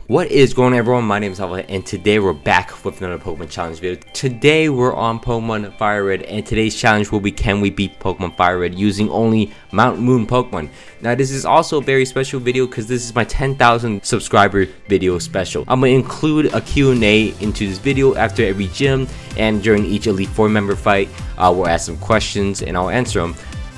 What is going on, everyone? My name is Alva, and today we're back with another Pokemon challenge video. Today we're on Pokemon FIRERED, and today's challenge will be, can we beat Pokemon FIRERED using only Mount Moon Pokemon? Now this is also a very special video because this is my 10,000 subscriber video special. I'm going to include a Q&A into this video after every gym, and during each Elite Four member fight, we'll ask some questions and I'll answer them.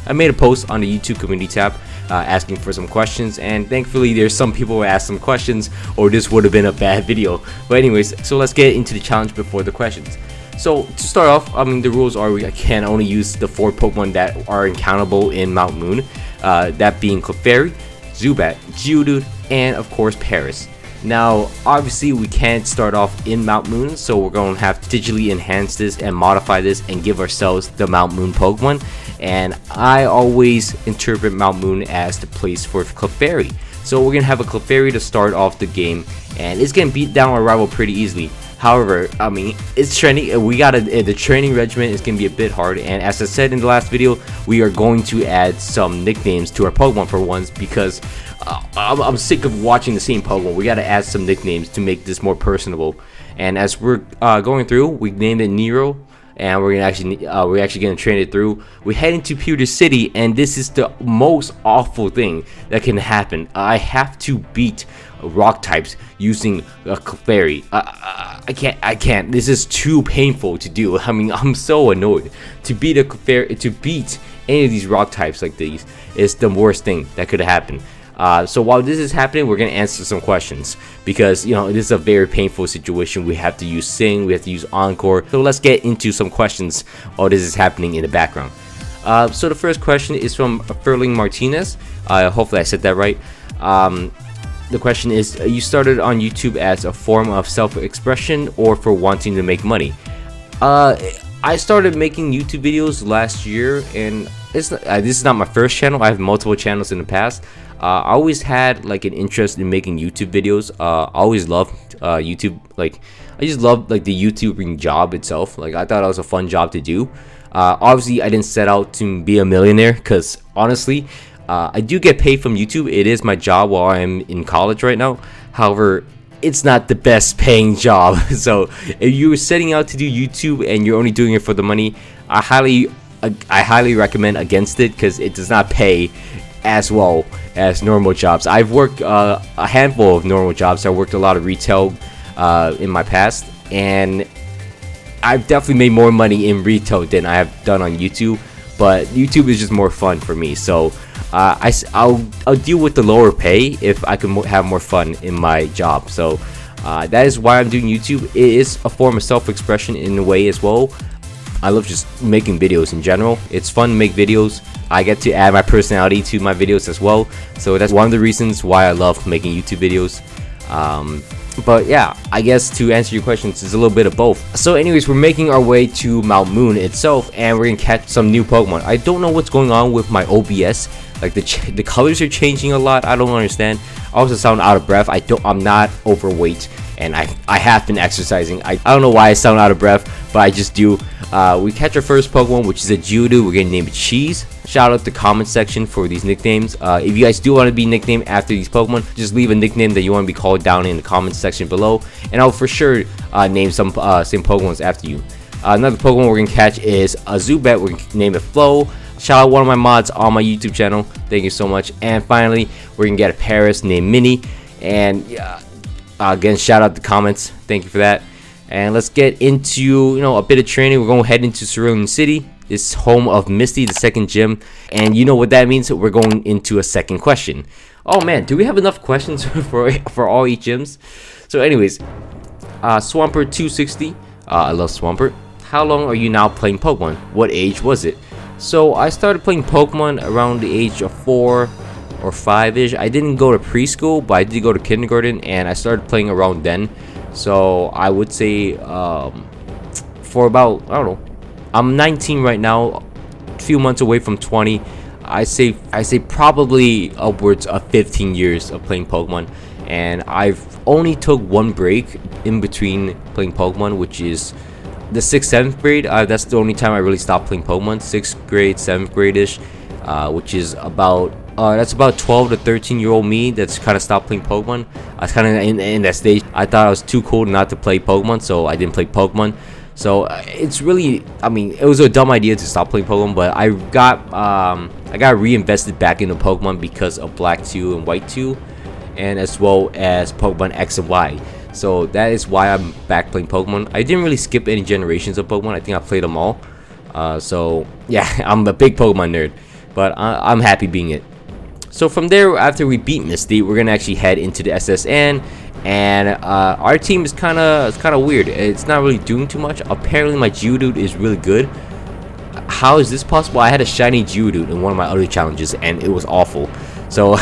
I made a post on the YouTube community tab asking for some questions, and thankfully there's some people who asked some questions, or this would have been a bad video. But anyways, so let's get into the challenge before the questions. So to start off, the rules are I can only use the 4 Pokemon that are encountable in Mount Moon, that being Clefairy, Zubat, Geodude, and of course Paris. Now obviously we can't start off in Mount Moon, so we're going to have to digitally enhance this and modify this and give ourselves the Mount Moon Pokemon. And I always interpret Mount Moon as the place for Clefairy. So we're going to have a Clefairy to start off the game, and it's going to beat down our rival pretty easily. However, it's training. The training regimen is going to be a bit hard, and as I said in the last video, we are going to add some nicknames to our Pokemon for once, because I'm sick of watching the same Pokemon. We got to add some nicknames to make this more personable. And as we're going through, we named it Nero, and we're actually going to train it through. We head into Pewter City, and this is the most awful thing that can happen. I have to beat rock types using a Clefairy. I can't. This is too painful to do. I'm so annoyed. To beat a Clefairy, to beat any of these rock types like these is the worst thing that could happen. So while this is happening, we're going to answer some questions, because this is a very painful situation. We have to use Sing, we have to use Encore. So let's get into some questions while this is happening in the background. So the first question is from Furling Martinez. Hopefully I said that right. The question is, you started on YouTube as a form of self-expression or for wanting to make money? I started making YouTube videos last year, and this is not my first channel. I have multiple channels in the past. I always had like an interest in making YouTube videos. I always loved YouTube. I just loved the YouTubing job itself. I thought it was a fun job to do. Obviously I didn't set out to be a millionaire, because honestly I do get paid from YouTube. It is my job while I'm in college right now. However, it's not the best paying job. So if you're setting out to do YouTube and you're only doing it for the money, I highly recommend against it, because it does not pay as well as normal jobs. I've worked a handful of normal jobs. I worked a lot of retail in my past, and I've definitely made more money in retail than I have done on YouTube. But YouTube is just more fun for me, so I'll deal with the lower pay if I can have more fun in my job. So that is why I'm doing YouTube. It is a form of self-expression in a way as well. I love just making videos in general. It's fun to make videos. I get to add my personality to my videos as well, so that's one of the reasons why I love making YouTube videos. But yeah, I guess to answer your questions, it's a little bit of both. So anyways, we're making our way to Mount Moon itself, and we're gonna catch some new Pokemon. I don't know what's going on with my OBS. The colors are changing a lot. I don't understand. I also sound out of breath. I'm not overweight, and I have been exercising. I don't know why I sound out of breath, but I just do. We catch our first Pokemon, which is a Geodude. We're gonna name it Cheese. Shout out the comment section for these nicknames. If you guys do want to be nicknamed after these Pokemon, just leave a nickname that you want to be called down in the comment section below, and I'll for sure name some same Pokemons after you. Another Pokemon we're gonna catch is a Zubat. We're gonna name it Flo. Shout out one of my mods on my YouTube channel. Thank you so much. And finally, we're gonna get a Paris named Minnie. And again, shout out the comments. Thank you for that. And let's get into a bit of training. We're going to head into Cerulean City. It's home of Misty, the second gym, and you know what that means. We're going into a second question. Oh man, do we have enough questions for all 8 gyms? So anyways, Swampert 260. I love Swampert. How long are you now playing Pokemon? What age was it? So I started playing Pokemon around the age of 4 or 5ish. I didn't go to preschool, but I did go to kindergarten, and I started playing around then. So I would say for about, I don't know, I'm 19 right now, a few months away from 20. I say probably upwards of 15 years of playing Pokemon, and I've only took one break in between playing Pokemon, which is the 6th, 7th grade. That's the only time I really stopped playing Pokemon. 6th grade, 7th grade ish, which is about That's about 12 to 13-year-old me that's kind of stopped playing Pokemon. I was kind of in that stage. I thought I was too cool not to play Pokemon, so I didn't play Pokemon. So it's really, I mean, it was a dumb idea to stop playing Pokemon, but I got reinvested back into Pokemon because of Black 2 and White 2, and as well as Pokemon X and Y. So that is why I'm back playing Pokemon. I didn't really skip any generations of Pokemon. I think I played them all. So yeah, I'm a big Pokemon nerd, but I'm happy being it. So from there, after we beat Misty, we're gonna actually head into the SSN, and our team is kind of weird. It's not really doing too much. Apparently, my Geodude is really good. How is this possible? I had a shiny Geodude in one of my other challenges, and it was awful. So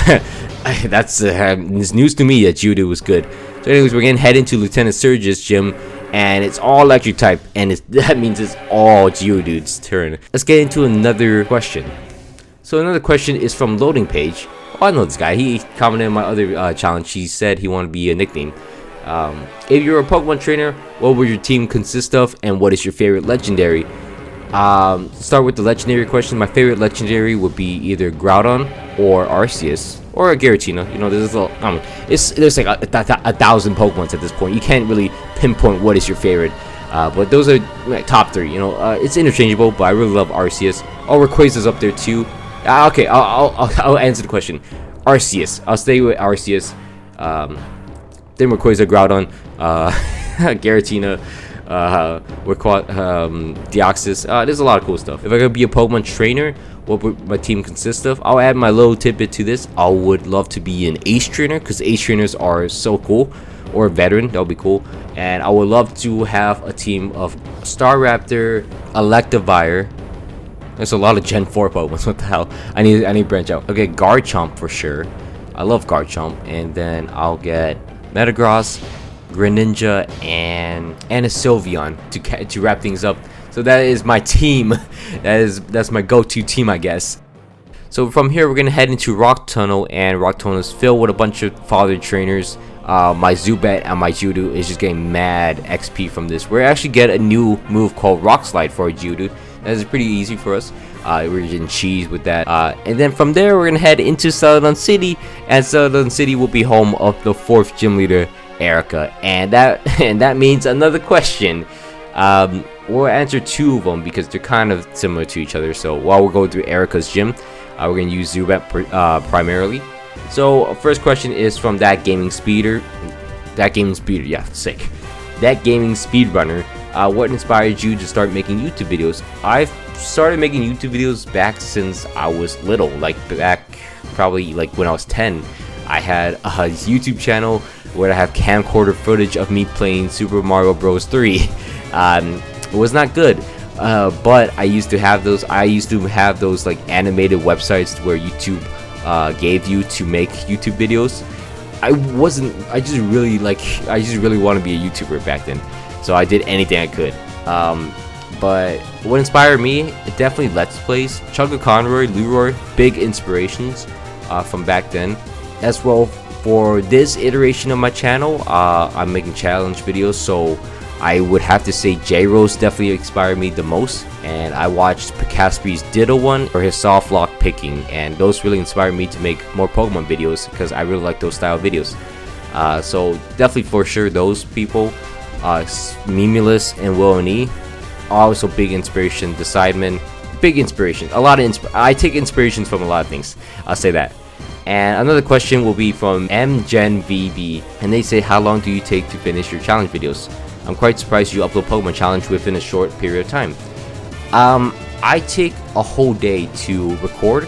that's it's news to me that Geodude was good. So anyways, we're gonna head into Lieutenant Surge's gym, and it's all electric type, and that means it's all Geodude's turn. Let's get into another question. So another question is from Loading Page. Oh, I know this guy. He commented on my other challenge. He said he wanted to be a nickname. If you're a Pokemon trainer, what would your team consist of, and what is your favorite legendary? Start with the legendary question. My favorite legendary would be either Groudon or Arceus or a Giratina. You know, there's there's like a thousand Pokemons at this point. You can't really pinpoint what is your favorite. But those are like, top three. You know, it's interchangeable, but I really love Arceus. Oh, Rayquaza's up there too. Okay, I'll answer the question. Arceus. I'll stay with Arceus. Then Rayquaza, Groudon, Giratina, Deoxys. There's a lot of cool stuff. If I could be a Pokemon trainer, what would my team consist of? I'll add my little tidbit to this. I would love to be an ace trainer, because ace trainers are so cool. Or a veteran, that would be cool. And I would love to have a team of Staraptor, Electivire. There's a lot of Gen 4 Pokemon. What the hell? I need to branch out. Okay, Garchomp for sure. I love Garchomp. And then I'll get Metagross, Greninja, and a Sylveon to wrap things up. So that is my team. That's my go-to team, I guess. So from here, we're gonna head into Rock Tunnel, and Rock Tunnel is filled with a bunch of father trainers. My Zubat and my Geodude is just getting mad XP from this. We're actually get a new move called Rock Slide for a Geodude. That is pretty easy for us. We're getting cheese with that. And then from there, we're gonna head into Celadon City, and Celadon City will be home of the 4th gym leader, Erika. And that means another question. We'll answer 2 of them because they're kind of similar to each other. So while we're going through Erika's gym, we're gonna use Zubat primarily. So first question is from That Gaming Speeder, yeah, sick. That Gaming Speedrunner. What inspired you to start making YouTube videos? I've started making YouTube videos back since I was little, like back probably like when I was 10. I had a YouTube channel where I have camcorder footage of me playing Super Mario Bros. 3. It was not good, but I used to have those. Like animated websites where YouTube gave you to make YouTube videos. I just really want to be a YouTuber back then, so I did anything I could. But what inspired me, definitely Let's Plays. Chugga Conroy, Leroy, big inspirations from back then. As well, for this iteration of my channel, I'm making challenge videos, so I would have to say J-Rose definitely inspired me the most. And I watched Picaspri's Ditto one for his soft lock picking, and those really inspired me to make more Pokemon videos because I really like those style videos. So definitely for sure those people. Mimulus and Will and E, also big inspiration. Decideman, big inspiration. A lot of I take inspirations from a lot of things, I'll say that. And another question will be from MGenVB, and they say, how long do you take to finish your challenge videos? I'm quite surprised you upload Pokemon challenge within a short period of time. I take a whole day to record,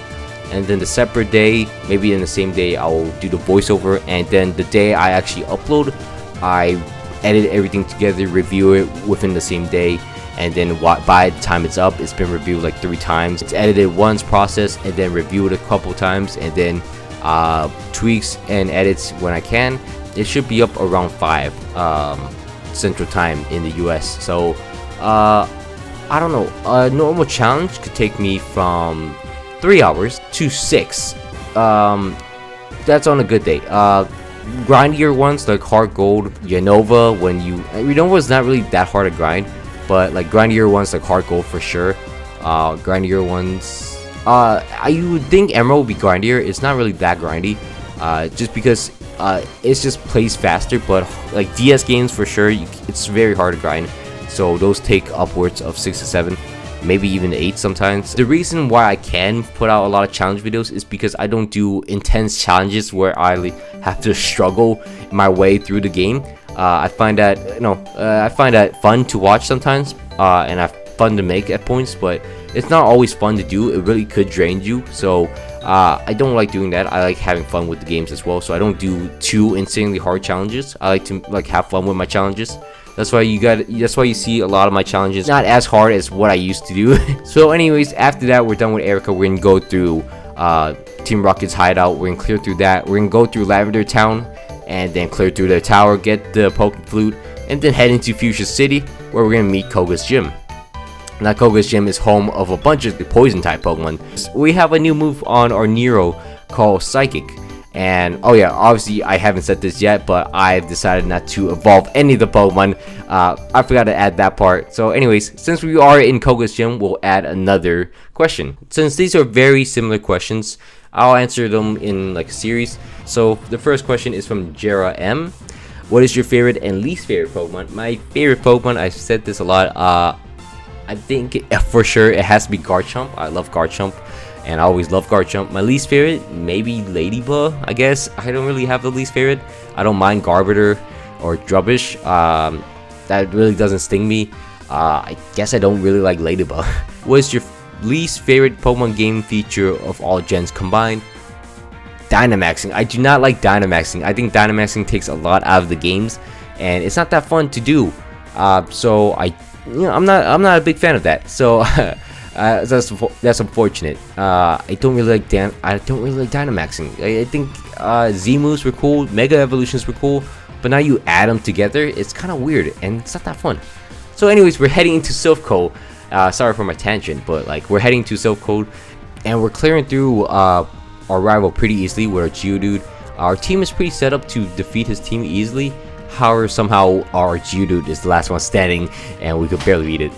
and then the separate day, maybe in the same day, I'll do the voiceover, and then the day I actually upload, I edit everything together, review it within the same day, and then by the time it's up, it's been reviewed like 3 times. It's edited once, processed, and then reviewed a couple times, and then tweaks and edits when I can. It should be up around 5 Central Time in the US. So I don't know, a normal challenge could take me from 3 hours to 6. That's on a good day. Grindier ones like Heart Gold, Unova, Unova is not really that hard to grind, but like grindier ones like Heart Gold for sure. Grindier ones, You would think Emerald would be grindier. It's not really that grindy, just because it's just plays faster. But like DS games for sure, it's very hard to grind. So those take upwards of 6 to 7, maybe even 8 sometimes. The reason why I can put out a lot of challenge videos is because I don't do intense challenges where I have to struggle my way through the game. I find that I find that fun to watch sometimes, and fun to make at points, but it's not always fun to do. It really could drain you. So I don't like doing that. I like having fun with the games as well. So I don't do too insanely hard challenges. I like to have fun with my challenges. That's why you see a lot of my challenges not as hard as what I used to do. So anyways, after that, we're done with Erika. We're gonna go through Team Rocket's hideout. We're gonna clear through that. We're gonna go through Lavender Town and then clear through the tower, get the Poke Flute, and then head into Fuchsia City, where we're gonna meet Koga's gym. Now Koga's gym is home of a bunch of poison type Pokemon. We have a new move on our Nero called Psychic. And oh yeah, obviously I haven't said this yet, but I've decided not to evolve any of the Pokemon. I forgot to add that part. So anyways, since we are in Koga's gym, we'll add another question. Since these are very similar questions, I'll answer them in like a series. So the first question is from Jera M. What is your favorite and least favorite Pokemon? My favorite Pokemon, I've said this a lot, I think for sure it has to be Garchomp. I love Garchomp, and I always love Garchomp. My least favorite, maybe Ladybug, I guess. I don't really have the least favorite. I don't mind Garbiter or Drubbish. That really doesn't sting me. I guess I don't really like Ladybug. What's your least favorite Pokemon game feature of all gens combined? Dynamaxing. I do not like Dynamaxing. I think Dynamaxing takes a lot out of the games, and it's not that fun to do. So I'm not a big fan of that. So that's unfortunate. I don't really like Dynamaxing. I think Z moves were cool, Mega Evolutions were cool, but now you add them together, it's kind of weird and it's not that fun. So anyways, we're heading into Silph Code. Sorry for my tangent, but like we're heading to Silph Code, and we're clearing through our rival pretty easily with our Geodude. Our team is pretty set up to defeat his team easily. However, somehow our Geodude is the last one standing, and we could barely beat it.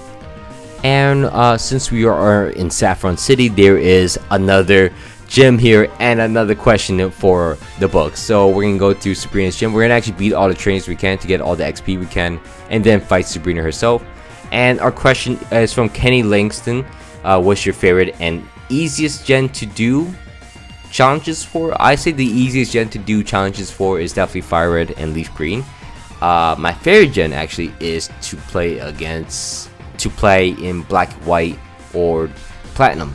And since we are in Saffron City, there is another gym here and another question for the book. So we're gonna go through Sabrina's gym. We're gonna actually beat all the trainers we can to get all the XP we can, and then fight Sabrina herself. And our question is from Kenny Langston. What's your favorite and easiest gen to do challenges for? I say the easiest gen to do challenges for is definitely Fire Red and Leaf Green. My favorite gen actually is to play in Black, White, or Platinum.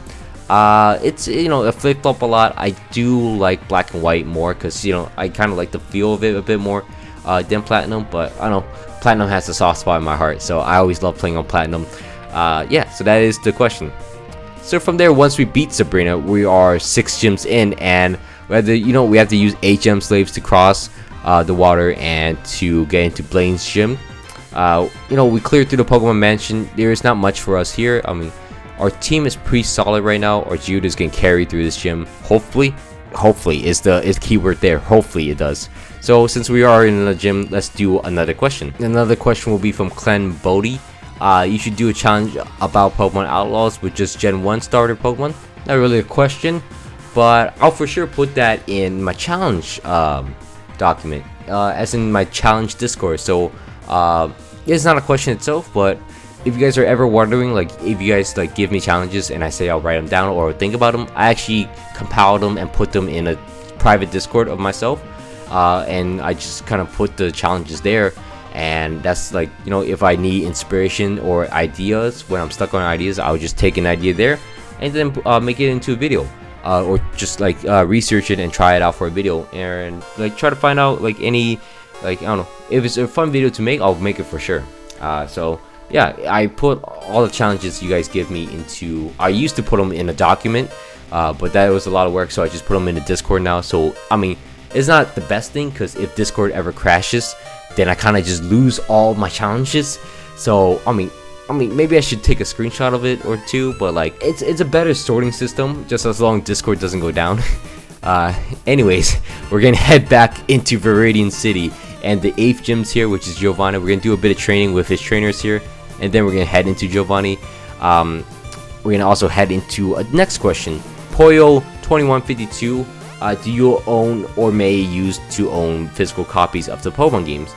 It's a flip-flop a lot. I do like Black and White more because I kind of like the feel of it a bit more than Platinum. But I don't know, Platinum has a soft spot in my heart, so I always love playing on Platinum. Yeah, so that is the question. So from there, once we beat Sabrina, we are 6 gyms in, and whether we have to use 8 gem slaves to cross the water and to get into Blaine's gym. We cleared through the Pokemon Mansion. There is not much for us here. I mean, our team is pretty solid right now. Our Geodude is gonna carry through this gym. Hopefully is the keyword there. Hopefully it does. So since we are in the gym, let's do another question. Another question will be from Clen Bodie. You should do a challenge about Pokemon Outlaws with just Gen 1 starter Pokemon. Not really a question, but I'll for sure put that in my challenge document, as in my challenge Discord. So it's not a question itself, but if you guys are ever wondering, like if you guys give me challenges and I say I'll write them down or think about them, I actually compile them and put them in a private Discord of myself, and I just kind of put the challenges there. And that's if I need inspiration or ideas, when I'm stuck on ideas, I'll just take an idea there and then make it into a video, or just research it and try it out for a video, and try to find out any I don't know, if it's a fun video to make, I'll make it for sure. So yeah, I put all the challenges you guys give me into, I used to put them in a document, but that was a lot of work, so I just put them in the Discord now. So I mean, it's not the best thing, because if Discord ever crashes, then I kind of just lose all my challenges. So I mean maybe I should take a screenshot of it or two, but it's a better sorting system, just as long as Discord doesn't go down. Anyways, we're gonna head back into Viridian City, and the 8th gym's here, which is Giovanni. We're gonna do a bit of training with his trainers here, and then we're gonna head into Giovanni. we're gonna also head into a next question. Poyo2152, do you own or may use to own physical copies of the Pokemon games?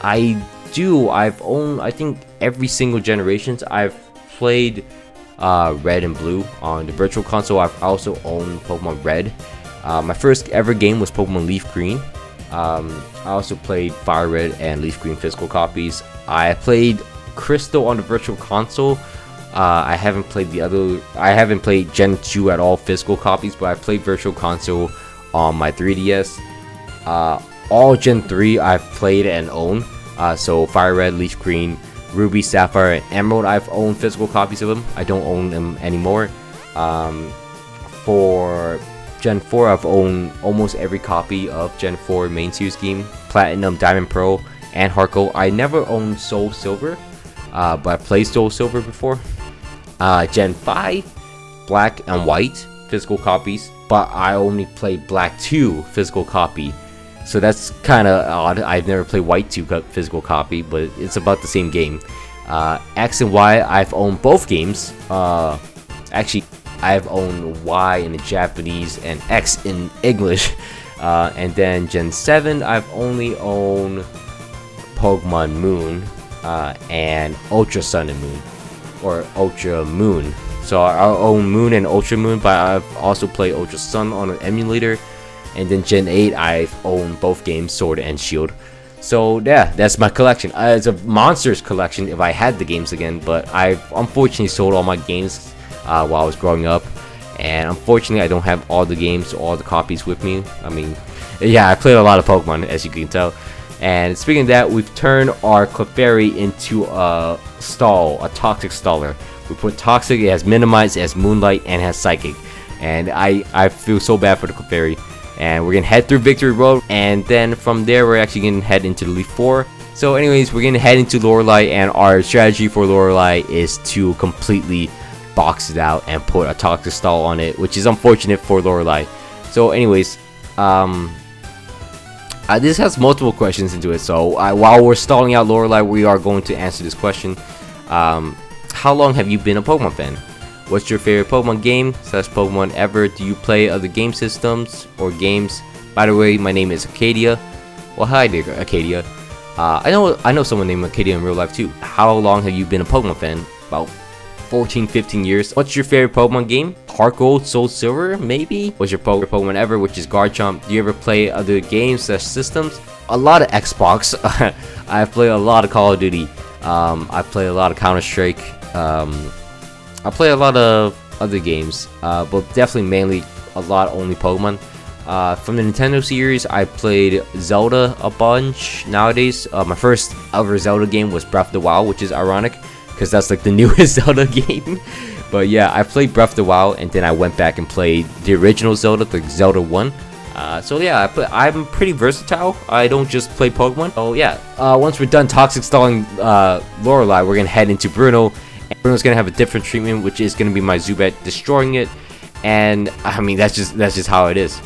I do. I've owned, I think, every single generations. I've played Red and Blue on the Virtual Console. I've also owned Pokemon Red. My first ever game was Pokemon Leaf Green. I also played Fire Red and Leaf Green physical copies. I played Crystal on the Virtual Console. I haven't played Gen 2 at all physical copies, but I played Virtual Console on my 3DS. All Gen 3 I've played and owned. So Fire Red, Leaf Green, Ruby, Sapphire, and Emerald, I've owned physical copies of them. I don't own them anymore. For Gen 4, I've owned almost every copy of Gen 4 main series game. Platinum, Diamond, Pearl, and Heart Gold. I never owned Soul Silver, but I played Soul Silver before. Gen 5, Black and White physical copies, but I only played Black 2 physical copy. So that's kind of odd. I've never played White 2 physical copy, but it's about the same game. X and Y, I've owned both games. Actually, I've owned Y in the Japanese and X in English. And then Gen 7, I've only owned Pokemon Moon and Ultra Sun and Moon, or Ultra Moon. So I own Moon and Ultra Moon, but I've also played Ultra Sun on an emulator. And then Gen 8, I've owned both games, Sword and Shield. So yeah, that's my collection. It's a monsters collection if I had the games again, but I've unfortunately sold all my games while I was growing up. And unfortunately, I don't have all the games, all the copies with me. I mean, yeah, I played a lot of Pokemon, as you can tell. And speaking of that, we've turned our Clefairy into a stall, a toxic staller. We put toxic, it has minimized, it has moonlight, and it has psychic. And I feel so bad for the Clefairy. And we're gonna head through Victory Road, and then from there we're actually gonna head into the Leaf 4. So anyways, we're gonna head into Lorelei, and our strategy for Lorelei is to completely box it out and put a toxic stall on it, which is unfortunate for Lorelei. So anyways, this has multiple questions into it, so while we're stalling out Lorelei, we are going to answer this question. How long have you been a Pokemon fan? What's your favorite Pokemon game / Pokemon ever? Do you play other game systems or games? By the way, my name is Acadia. Well, hi there, Acadia. I know someone named Acadia in real life too. How long have you been a Pokemon fan? About 14-15 years. What's your favorite Pokemon game? Heart Gold, Soul Silver, maybe? What's your favorite Pokemon ever, which is Garchomp? Do you ever play other games / systems? A lot of Xbox. I've played a lot of Call of Duty. I play a lot of Counter-Strike. I play a lot of other games, but definitely mainly a lot only Pokemon. From the Nintendo series, I played Zelda a bunch nowadays. My first ever Zelda game was Breath of the Wild, which is ironic because that's like the newest Zelda game. But yeah, I played Breath of the Wild, and then I went back and played the original Zelda, like Zelda 1. So yeah, I'm pretty versatile. I don't just play Pokemon. Oh yeah, once we're done toxic stalling Lorelei, we're gonna head into Bruno. And Bruno's gonna have a different treatment, which is gonna be my Zubat destroying it. And I mean, that's just how it is.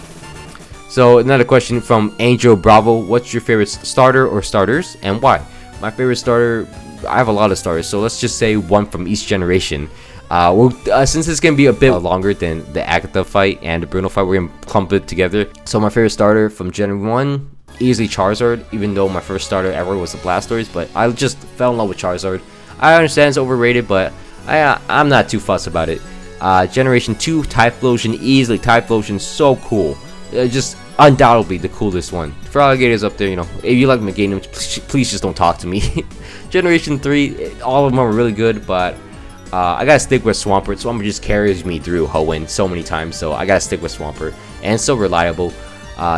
So another question from Angel Bravo: what's your favorite starter or starters, and why? My favorite starter, I have a lot of starters, so let's just say one from each generation. Since it's gonna be a bit longer than the Agatha fight and the Bruno fight, we're gonna clump it together. So my favorite starter from Gen 1, easily Charizard, even though my first starter ever was the Blastoise, but I just fell in love with Charizard. I understand it's overrated, but I'm not too fussed about it. Generation 2, Typhlosion, easily. Typhlosion, so cool. Just undoubtedly the coolest one. For alligators up there, you know, if you like Meganium, please just don't talk to me. Generation 3, all of them are really good, but I gotta stick with Swampert. Swampert just carries me through Hoenn so many times, so I gotta stick with Swampert. And it's so reliable.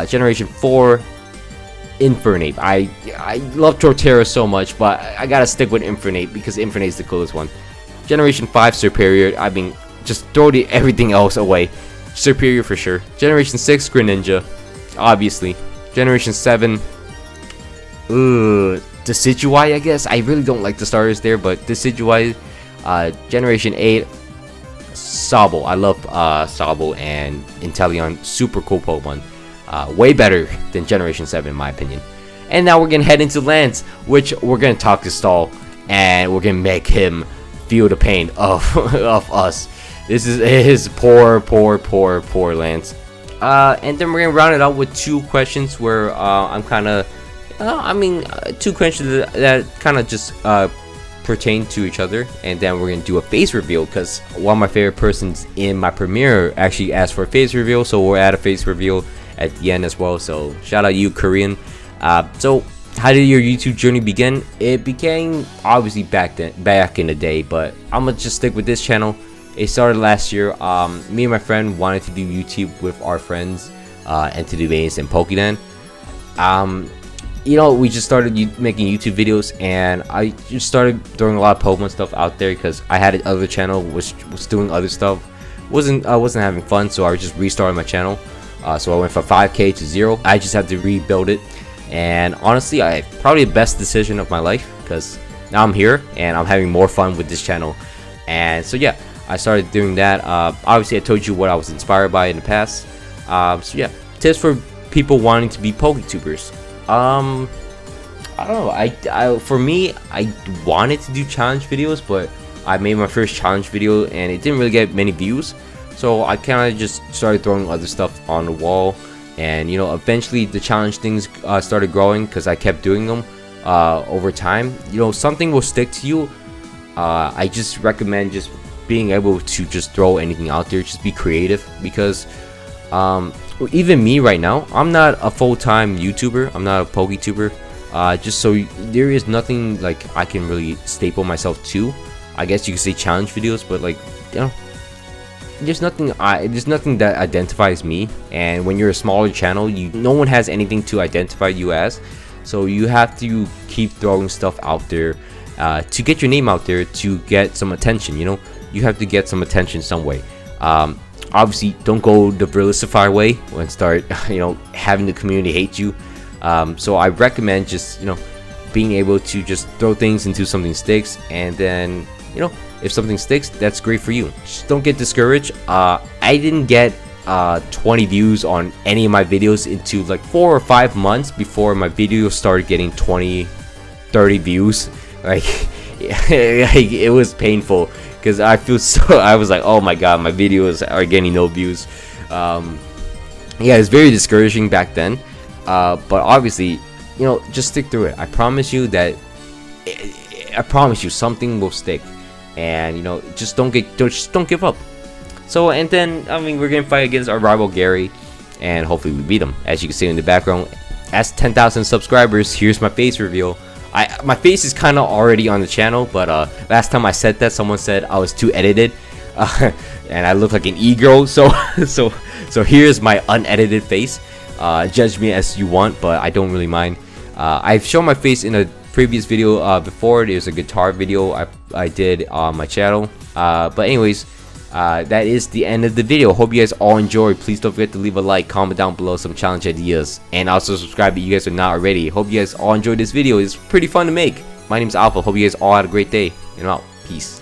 Generation 4, Infernape. I love Torterra so much, but I gotta stick with Infernape because Infernape's the coolest one. Generation 5, Superior. I mean, just throw everything else away. Superior for sure. Generation 6, Greninja, obviously. Generation 7, Decidueye, I guess. I really don't like the starters there, but Decidueye. Generation 8, Sobble. I love Sobble and Inteleon. Super cool Pokemon. Way better than Generation 7 in my opinion. And now we're gonna head into Lance, which we're gonna talk to Stall, and we're gonna make him feel the pain of of us. This is poor Lance. And then we're gonna round it out with 2 questions where I'm kind of, 2 questions that kind of just pertain to each other, and then we're gonna do a face reveal because one of my favorite persons in my premiere actually asked for a face reveal, so we'll add a face reveal at the end as well. So shout out you, Korean. So how did your YouTube journey begin? It began obviously back in the day, but I'm gonna just stick with this channel. It started last year. Me and my friend wanted to do YouTube with our friends and to do videos in Pokemon. We just started making YouTube videos, and I just started throwing a lot of Pokemon stuff out there because I had another channel which was doing other stuff. I wasn't having fun, so I just restarted my channel. So I went from 5K to 0. I just had to rebuild it, and honestly, probably the best decision of my life because now I'm here and I'm having more fun with this channel. And so yeah, I started doing that. Obviously, I told you what I was inspired by in the past. So yeah, tips for people wanting to be PokeTubers. I don't know. For me, I wanted to do challenge videos, but I made my first challenge video and it didn't really get many views. So I kind of just started throwing other stuff on the wall, and eventually the challenge things started growing because I kept doing them over time. Something will stick to you. I just recommend just being able to just throw anything out there. Just be creative because even me right now, I'm not a full-time YouTuber. I'm not a PokeTuber. Just so there is nothing like I can really staple myself to. I guess you could say challenge videos, but like there's nothing that identifies me. And when you're a smaller channel, no one has anything to identify you as. So you have to keep throwing stuff out there to get your name out there, to get some attention. You have to get some attention some way. Obviously, don't go the Verilicify way and start having the community hate you. So I recommend just being able to just throw things until something sticks, and then if something sticks, that's great for you. Just don't get discouraged. I didn't get 20 views on any of my videos into like 4 or 5 months before my videos started getting 20-30 views. Like it was painful because I was like, oh my god, my videos are getting no views. Yeah, it's very discouraging back then. But obviously, just stick through it. I promise you something will stick. And just don't give up. So, and then we're gonna fight against our rival Gary, and hopefully we beat him. As you can see in the background, as 10,000 subscribers, here's my face reveal. My face is kind of already on the channel, but last time I said that, someone said I was too edited, and I look like an e-girl. So here's my unedited face. Judge me as you want, but I don't really mind. I've shown my face in a previous video before. There's a guitar video I did on my channel. But anyways, that is the end of the video. Hope you guys all enjoyed. Please don't forget to leave a like, comment down below some challenge ideas, and also subscribe if you guys are not already. Hope you guys all enjoyed this video. It's pretty fun to make. My name's Alpha. Hope you guys all had a great day, and I'm out. Peace.